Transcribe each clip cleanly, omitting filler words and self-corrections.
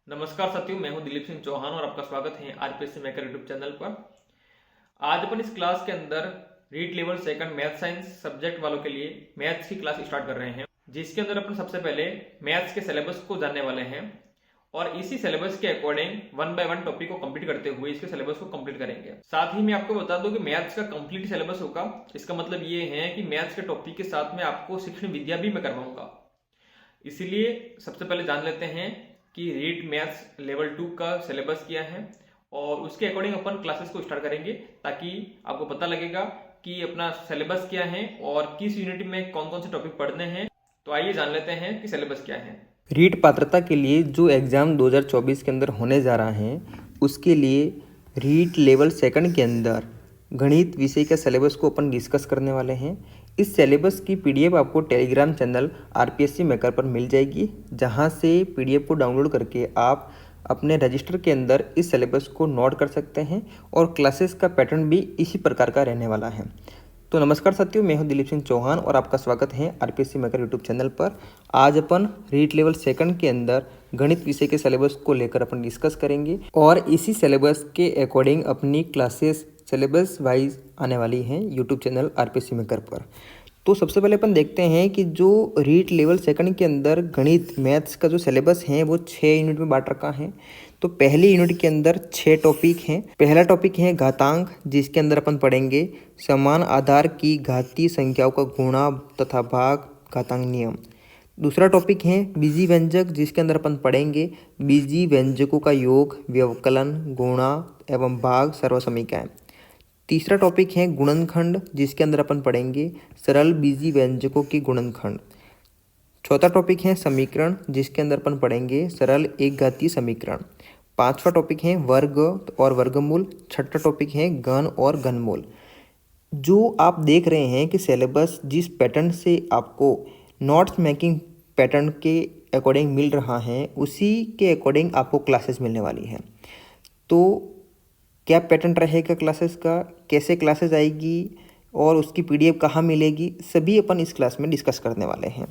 नमस्कार साथियों, मैं हूं दिलीप सिंह चौहान और आपका स्वागत है आरपीएससी मेकर यूट्यूब चैनल पर। आज अपन इस क्लास के अंदर REET level second math science subject वालों के लिए मैथ्स की क्लास स्टार्ट कर रहे हैं, जिसके अंदर अपन सबसे पहले मैथ्स के सिलेबस को जानने वाले हैं और इसी सिलेबस के according one by one topic को कंप्लीट करते हुए इसके सिलेबस को कंप्लीट करेंगे। साथ ही मैं आपको बता दूं कि मैथ्स का कंप्लीट सिलेबस होगा। इसका मतलब ये है कि मैथ्स के टॉपिक के साथ में आपको शिक्षण विद्या भी मैं करवाऊंगा। इसीलिए सबसे पहले जान लेते हैं कि रीट मैथ्स लेवल 2 का सिलेबस क्या है और उसके अकॉर्डिंग अपन क्लासेस को स्टार्ट करेंगे, ताकि आपको पता लगेगा कि अपना सिलेबस क्या है और किस यूनिट में कौन कौन से टॉपिक पढ़ने हैं। तो आइए जान लेते हैं कि सिलेबस क्या है। रीट पात्रता के लिए जो एग्ज़ाम 2024 के अंदर होने जा रहा है, उसके लिए रीट लेवल सेकंड के अंदर गणित विषय के सिलेबस को अपन डिस्कस करने वाले हैं। इस सिलेबस की पीडीएफ आपको टेलीग्राम चैनल आरपीएससी मेकर पर मिल जाएगी, जहां से पीडीएफ को डाउनलोड करके आप अपने रजिस्टर के अंदर इस सिलेबस को नोट कर सकते हैं और क्लासेस का पैटर्न भी इसी प्रकार का रहने वाला है। तो नमस्कार साथियों, मैं हूं दिलीप सिंह चौहान और आपका स्वागत है आरपीएससी मेकर यूट्यूब चैनल पर। आज अपन रीट लेवल सेकंड के अंदर गणित विषय के सिलेबस को लेकर अपन डिस्कस करेंगे और इसी सिलेबस के अकॉर्डिंग अपनी क्लासेस सिलेबस वाइज आने वाली हैं यूट्यूब चैनल आरपीएससी मेकर पर। तो सबसे पहले अपन देखते हैं कि जो रीट लेवल सेकंड के अंदर गणित मैथ्स का जो सिलेबस है वो 6 यूनिट में बांट रखा है। तो पहली यूनिट के अंदर 6 टॉपिक हैं। पहला टॉपिक है घातांक, जिसके अंदर अपन पढ़ेंगे समान आधार की घातीय संख्याओं का गुणा तथा भाग घातांक नियम। दूसरा टॉपिक है बीजी व्यंजक, जिसके अंदर अपन पढ़ेंगे बीजी व्यंजकों का योग, व्यवकलन, गुणा एवं भाग सर्वसमीकरण। तीसरा टॉपिक है गुणनखंड, जिसके अंदर अपन पढ़ेंगे सरल बीजी व्यंजकों की गुणनखंड। चौथा टॉपिक है समीकरण, जिसके अंदर अपन पढ़ेंगे सरल एक घातीय समीकरण। पांचवा टॉपिक है वर्ग और वर्गमूल। छठा टॉपिक है घन और घनमूल। जो आप देख रहे हैं कि सिलेबस जिस पैटर्न से आपको नोट्स मेकिंग पैटर्न के अकॉर्डिंग मिल रहा है, उसी के अकॉर्डिंग आपको क्लासेस मिलने वाली हैं। तो क्या पैटर्न रहेगा क्लासेस का, कैसे क्लासेस आएगी और उसकी पीडीएफ कहाँ मिलेगी, सभी अपन इस क्लास में डिस्कस करने वाले हैं।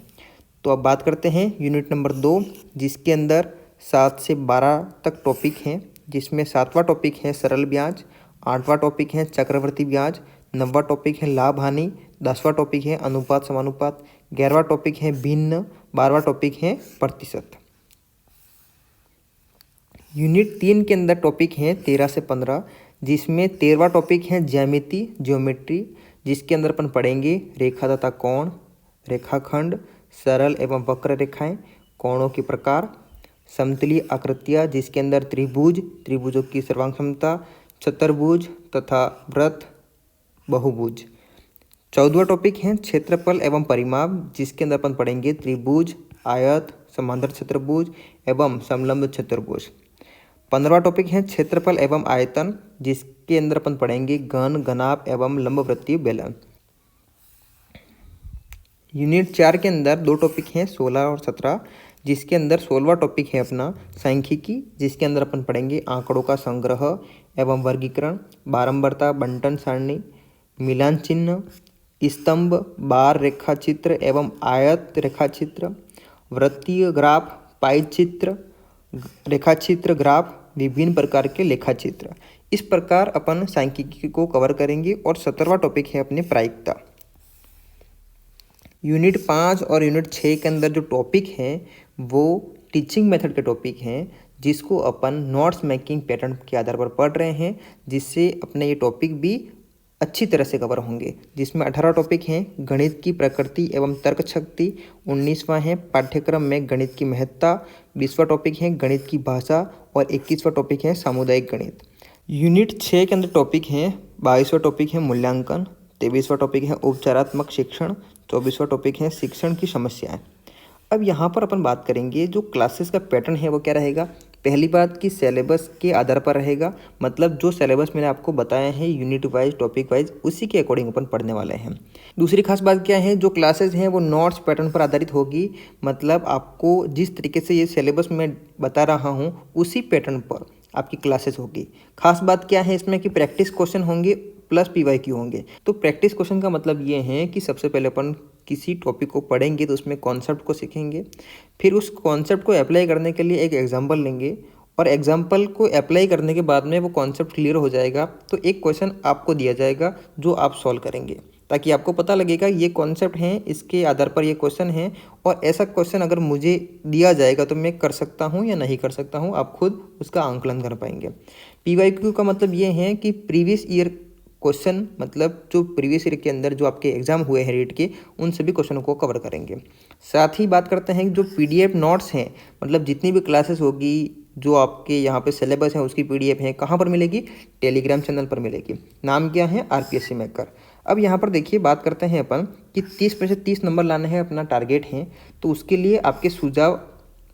तो अब बात करते हैं यूनिट नंबर 2, जिसके अंदर 7 से 12 तक टॉपिक हैं, जिसमें 7वां टॉपिक है सरल ब्याज, 8वां टॉपिक है चक्रवर्ती ब्याज, 9वां टॉपिक है लाभ हानि, 10वां टॉपिक है अनुपात समानुपात, 11वां टॉपिक है भिन्न, 12वां टॉपिक है प्रतिशत। यूनिट 3 के अंदर टॉपिक हैं 13 से 15, जिसमें 13वां टॉपिक है ज्योमेट्री, जिसके अंदर अपन पढ़ेंगे रेखा तथा कोण, रेखाखंड, सरल एवं वक्र रेखाएं, कोणों के प्रकार, समतलीय आकृतियाँ, जिसके अंदर त्रिभुज, त्रिभुजों की सर्वांग क्षमता, चतुर्भुज तथा वृत्त, बहुभुज। 14वां टॉपिक है क्षेत्रफल एवं परिमाप, जिसके अंदर अपन पढ़ेंगे त्रिभुज, आयत, समांतर चतुर्भुज एवं समलंब चतुर्भुज। 15वां टॉपिक है क्षेत्रफल एवं आयतन, जिसके अंदर अपन पढ़ेंगे घन, घनाभ एवं लंबवृत्तीय बेलन। यूनिट 4 के अंदर 2 टॉपिक हैं 16 और 17, जिसके अंदर 16वां टॉपिक है अपना सांख्यिकी, जिसके अंदर अपन पढ़ेंगे आंकड़ों का संग्रह एवं वर्गीकरण, बारंबारता, बंटन सारणी, मिलान चिन्ह, स्तंभ, बार रेखाचित्र एवं आयत रेखाचित्र, वृत्तीय ग्राफ, पाई चित्र, रेखाचित्र, ग्राफ, विभिन्न प्रकार के लेखाचित्र। इस प्रकार अपन सांख्यिकी को कवर करेंगे। और 17वां टॉपिक है अपने प्रायिकता। यूनिट 5 और यूनिट 6 के अंदर जो टॉपिक हैं वो टीचिंग मेथड के टॉपिक हैं, जिसको अपन नोट्स मेकिंग पैटर्न के आधार पर पढ़ रहे हैं, जिससे अपने ये टॉपिक भी अच्छी तरह से कवर होंगे। जिसमें 18 टॉपिक हैं गणित की प्रकृति एवं तर्क शक्ति, 19वां है पाठ्यक्रम में गणित की महत्ता, 20वां टॉपिक है गणित की भाषा और 21वां टॉपिक है सामुदायिक गणित। यूनिट 6 के अंदर टॉपिक हैं 22वां टॉपिक है मूल्यांकन, 23वां टॉपिक है उपचारात्मक शिक्षण, 24वां टॉपिक है शिक्षण की समस्याएं। अब यहाँ पर अपन बात करेंगे जो क्लासेस का पैटर्न है वो क्या रहेगा। पहली बात कि सिलेबस के आधार पर रहेगा, मतलब जो सिलेबस मैंने आपको बताया है यूनिट वाइज टॉपिक वाइज, उसी के अकॉर्डिंग अपन पढ़ने वाले हैं। दूसरी खास बात क्या है, जो क्लासेस हैं वो नोट्स पैटर्न पर आधारित होगी, मतलब आपको जिस तरीके से ये सिलेबस मैं बता रहा हूँ उसी पैटर्न पर आपकी क्लासेस होगी। खास बात क्या है इसमें कि प्रैक्टिस क्वेश्चन होंगे प्लस पीवाईक्यू होंगे। तो प्रैक्टिस क्वेश्चन का मतलब ये है कि सबसे पहले अपन किसी टॉपिक को पढ़ेंगे तो उसमें कॉन्सेप्ट को सीखेंगे, फिर उस कॉन्सेप्ट को अप्लाई करने के लिए एक एग्जाम्पल लेंगे और एग्जाम्पल को अप्लाई करने के बाद में वो कॉन्सेप्ट क्लियर हो जाएगा तो एक क्वेश्चन आपको दिया जाएगा जो आप सॉल्व करेंगे, ताकि आपको पता लगेगा ये कॉन्सेप्ट हैं, इसके आधार पर ये क्वेश्चन है और ऐसा क्वेश्चन अगर मुझे दिया जाएगा तो मैं कर सकता हूँ या नहीं कर सकता हूँ, आप खुद उसका आंकलन कर पाएंगे। PYQ का मतलब ये है कि प्रीवियस ईयर क्वेश्चन, मतलब जो प्रीवियस ईयर के अंदर जो आपके एग्जाम हुए हैं रीट के, उन सभी क्वेश्चनों को कवर करेंगे। साथ ही बात करते हैं जो PDF नोट्स हैं, मतलब जितनी भी क्लासेस होगी, जो आपके यहाँ पे सिलेबस है उसकी PDF है, कहाँ पर मिलेगी? टेलीग्राम चैनल पर मिलेगी। नाम क्या है? RPSC maker. अब यहाँ पर देखिए बात करते हैं अपन कि 30 में से 30 नंबर लाने हैं, अपना टारगेट है, तो उसके लिए आपके सुझाव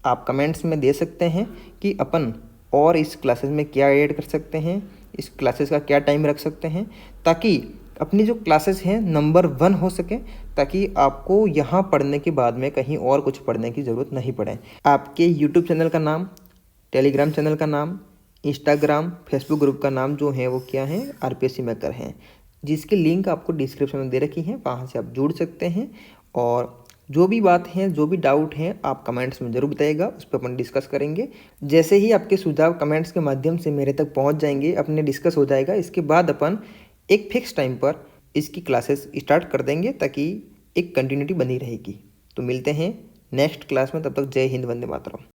आप कमेंट्स में दे सकते हैं कि अपन और इस क्लासेस में क्या ऐड कर सकते हैं, इस क्लासेस का क्या टाइम रख सकते हैं, ताकि अपनी जो क्लासेस हैं नंबर 1 हो सके, ताकि आपको यहाँ पढ़ने के बाद में कहीं और कुछ पढ़ने की ज़रूरत नहीं पड़े। आपके यूट्यूब चैनल का नाम, टेलीग्राम चैनल का नाम, इंस्टाग्राम, फेसबुक ग्रुप का नाम जो है वो क्या है? RPSC मेकर हैं, जिसकी लिंक आपको डिस्क्रिप्शन में दे रखी है, वहाँ से आप जुड़ सकते हैं। और जो भी बात है, जो भी डाउट है, आप कमेंट्स में ज़रूर बताइएगा, उस पर अपन डिस्कस करेंगे। जैसे ही आपके सुझाव कमेंट्स के माध्यम से मेरे तक पहुँच जाएंगे, अपने डिस्कस हो जाएगा, इसके बाद अपन एक फिक्स टाइम पर इसकी क्लासेस स्टार्ट कर देंगे, ताकि एक कंटिन्यूटी बनी रहेगी। तो मिलते हैं नेक्स्ट क्लास में, तब तक जय हिंद, वंदे मातरम।